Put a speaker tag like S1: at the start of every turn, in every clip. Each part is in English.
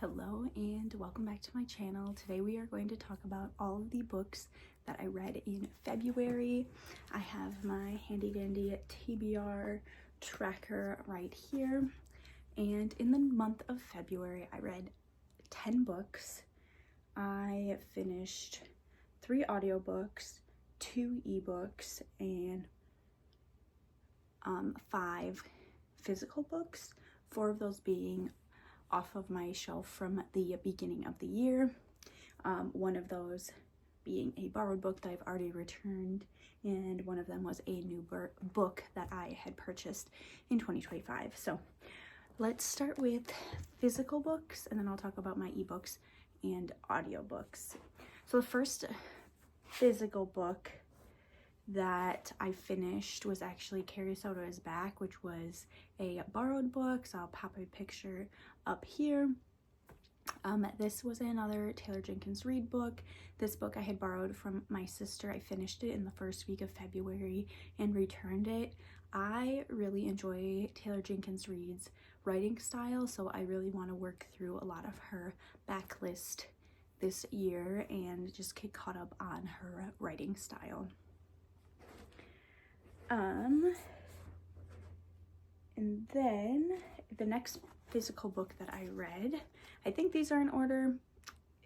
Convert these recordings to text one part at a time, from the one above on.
S1: Hello and welcome back to my channel. Today we are going to talk about all of the books that I read in February. I have my handy dandy TBR tracker right here, and in the month of February I read 10 books. I finished 3 audiobooks, 2 ebooks, and 5 physical books, 4 of those being off of my shelf from the beginning of the year. One of those being a borrowed book that I've already returned, and one of them was a new book that I had purchased in 2025. So let's start with physical books, and then I'll talk about my ebooks and audiobooks. So the first physical book that I finished was actually Carrie Soto is Back, which was a borrowed book, so I'll pop a picture up here. This was another Taylor Jenkins Reid book. This book I had borrowed from my sister. I finished it in the first week of February and returned it. I really enjoy Taylor Jenkins Reid's writing style, so I really want to work through a lot of her backlist this year and just get caught up on her writing style. And then the next physical book that I read, I think these are in order.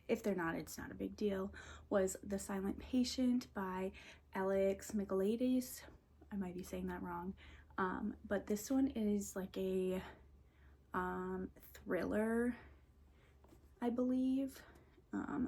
S1: If they're not, it's not a big deal, was The Silent Patient by Alex Michaelides. I might be saying that wrong. But this one is like a thriller, I believe.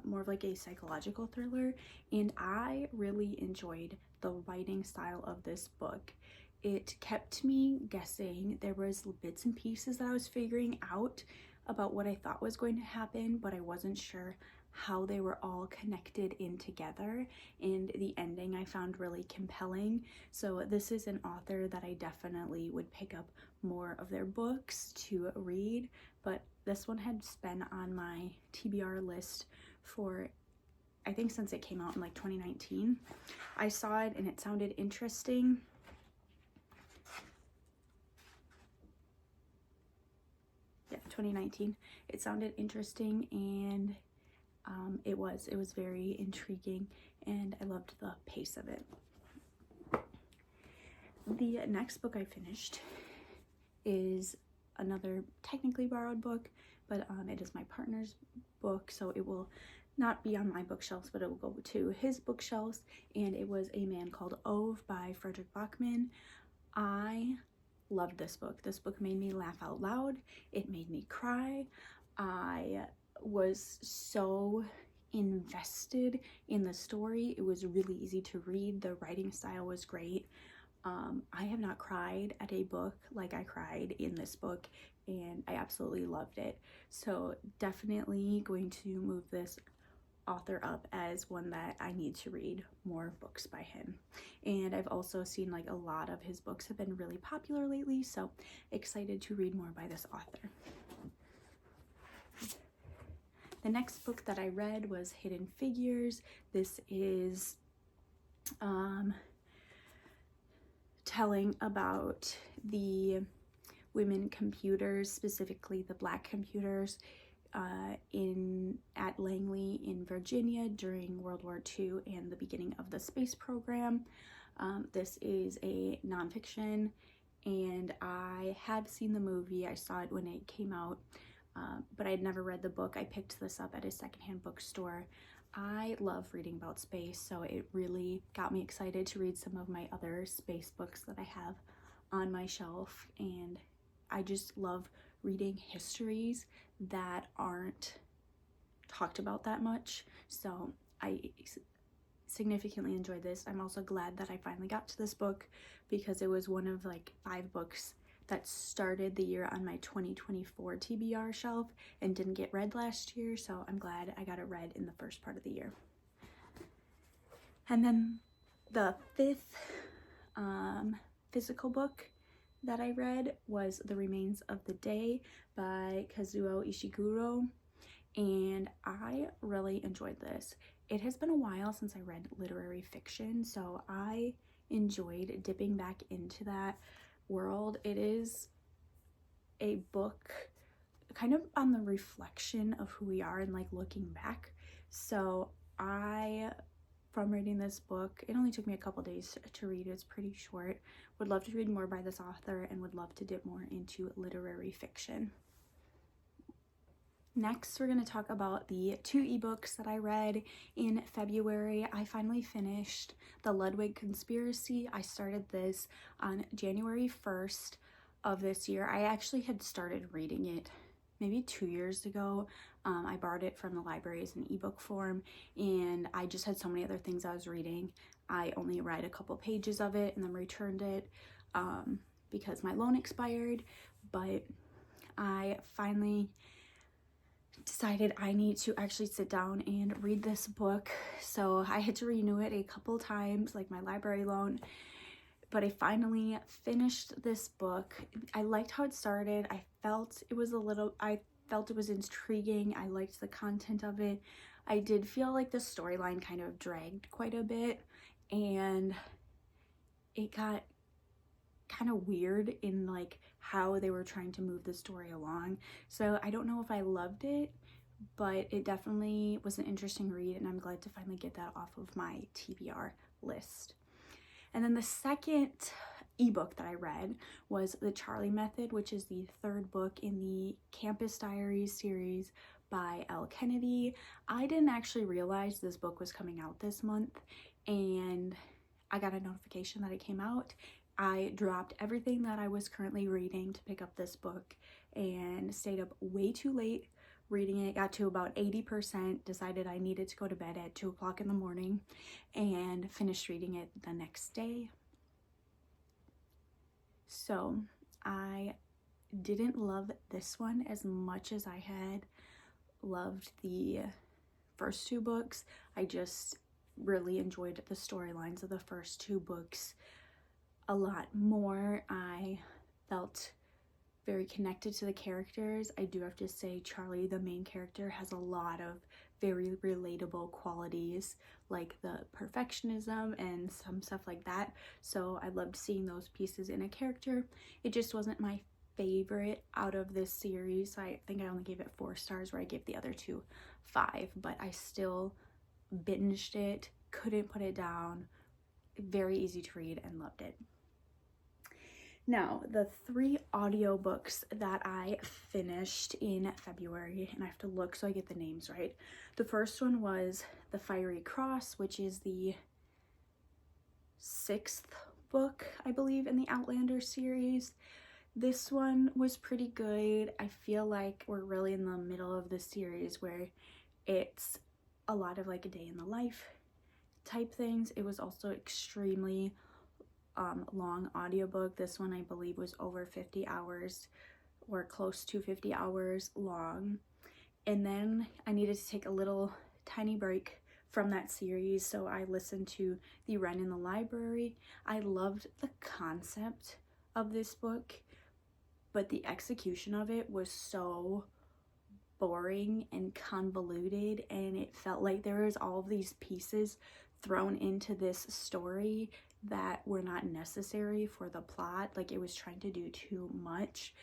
S1: More of like a psychological thriller, and I really enjoyed the writing style of this book. It kept me guessing. There was bits and pieces that I was figuring out about what I thought was going to happen, but I wasn't sure how they were all connected in together, and the ending I found really compelling. So this is an author that I definitely would pick up more of their books to read, but this one has been on my TBR list for, I think, since it came out in like 2019. I saw it and it sounded interesting. Yeah, 2019. It sounded interesting, and it was very intriguing, and I loved the pace of it. The next book I finished is another technically borrowed book, but it is my partner's book, so it will not be on my bookshelves, but it will go to his bookshelves, and it was A Man Called Ove by Fredrik Backman. I loved this book. This book made me laugh out loud. It made me cry. I was so invested in the story. It was really easy to read. The writing style was great. I have not cried at a book like I cried in this book, and I absolutely loved it. So definitely going to move this author up as one that I need to read more books by him. And I've also seen like a lot of his books have been really popular lately, so excited to read more by this author. The next book that I read was Hidden Figures. This is telling about the women computers, specifically the Black computers at Langley in Virginia during World War II and the beginning of the space program. This is a nonfiction, and I had seen the movie. I saw it when it came out, but I'd never read the book. I picked this up at a secondhand bookstore. I love reading about space, so it really got me excited to read some of my other space books that I have on my shelf, and I just love reading histories that aren't talked about that much, so I significantly enjoyed this. I'm also glad that I finally got to this book because it was one of like 5 books that started the year on my 2024 TBR shelf and didn't get read last year, so I'm glad I got it read in the first part of the year. And then the 5th physical book that I read was The Remains of the Day by Kazuo Ishiguro, and I really enjoyed this. It has been a while since I read literary fiction, so I enjoyed dipping back into that world. It is a book kind of on the reflection of who we are and like looking back. So from reading this book, it only took me a couple days to read. It's pretty short. Would love to read more by this author and would love to dip more into literary fiction. Next, we're going to talk about the 2 ebooks that I read in February. I finally finished The Ludwig Conspiracy. I started this on January 1st of this year. I actually had started reading it maybe 2 years ago. I borrowed it from the library as an ebook form, and I just had so many other things I was reading. I only read a couple pages of it and then returned it because my loan expired, but I finally decided I need to actually sit down and read this book. So I had to renew it a couple times, like my library loan, but I finally finished this book. I liked how it started. I felt it was intriguing. I liked the content of it. I did feel like the storyline kind of dragged quite a bit, and it got kind of weird in like how they were trying to move the story along. So I don't know if I loved it, but it definitely was an interesting read, and I'm glad to finally get that off of my TBR list. And then the second ebook that I read was The Charlie Method, which is the 3rd book in the Campus Diaries series by Elle Kennedy. I didn't actually realize this book was coming out this month, and I got a notification that it came out. I dropped everything that I was currently reading to pick up this book and stayed up way too late reading it. Got to about 80%, decided I needed to go to bed at 2 o'clock in the morning, and finished reading it the next day. So I didn't love this one as much as I had loved the first 2 books. I just really enjoyed the storylines of the first 2 books a lot more. I felt very connected to the characters. I do have to say Charlie, the main character, has a lot of very relatable qualities, like the perfectionism and some stuff like that. So I loved seeing those pieces in a character. It just wasn't my favorite out of this series. I think I only gave it 4 stars, where I gave the other 2 5, but I still binged it, couldn't put it down. Very easy to read and loved it. Now, the 3 audiobooks that I finished in February, and I have to look so I get the names right. The first one was The Fiery Cross, which is the 6th book, I believe, in the Outlander series. This one was pretty good. I feel like we're really in the middle of the series where it's a lot of like a day in the life type things. It was also extremely long audiobook. This one I believe was over 50 hours or close to 50 hours long. And then I needed to take a little tiny break from that series, so I listened to The Wren in the Library. I loved the concept of this book, but the execution of it was so boring and convoluted, and it felt like there was all of these pieces thrown into this story that were not necessary for the plot. Like, it was trying to do too much.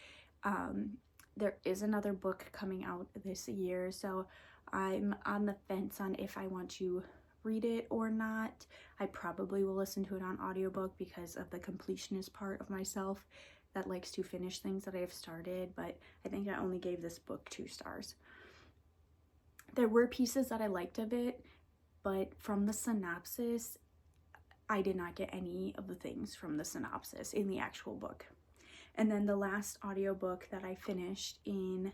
S1: There is another book coming out this year, so I'm on the fence on if I want to read it or not. I probably will listen to it on audiobook because of the completionist part of myself that likes to finish things that I have started, but I think I only gave this book 2 stars. There were pieces that I liked of it, but from the synopsis, I did not get any of the things from the synopsis in the actual book. And then the last audiobook that I finished in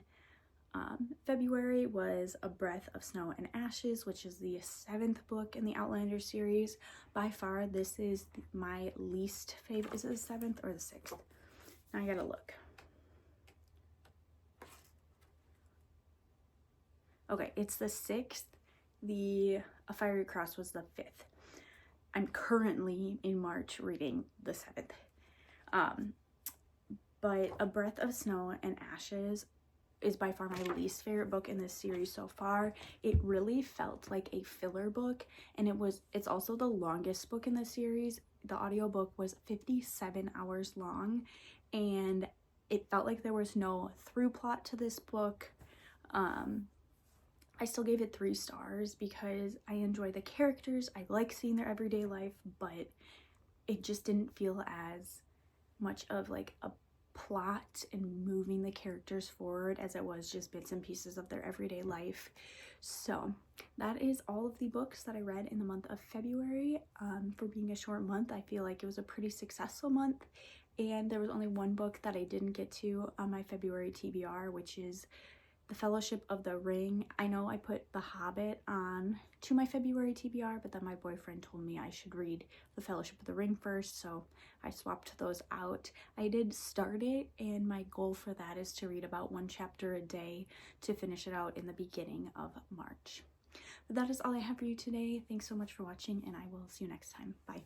S1: February was A Breath of Snow and Ashes, which is the 7th book in the Outlander series. By far, this is my least favorite. Is it the 7th or the 6th? Now I gotta look. Okay, it's the 6th. A Fiery Cross was the 5th. I'm currently in March reading the 7th. But A Breath of Snow and Ashes is by far my least favorite book in this series so far. It really felt like a filler book, and it's also the longest book in the series. The audiobook was 57 hours long, and it felt like there was no through plot to this book. I still gave it 3 stars because I enjoy the characters. I like seeing their everyday life, but it just didn't feel as much of like a plot and moving the characters forward as it was just bits and pieces of their everyday life. So that is all of the books that I read in the month of February. For being a short month, I feel like it was a pretty successful month, and there was only one book that I didn't get to on my February TBR, which is The Fellowship of the Ring. I know I put The Hobbit on to my February TBR, but then my boyfriend told me I should read The Fellowship of the Ring first, so I swapped those out. I did start it, and my goal for that is to read about 1 chapter a day to finish it out in the beginning of March. But that is all I have for you today. Thanks so much for watching, and I will see you next time. Bye.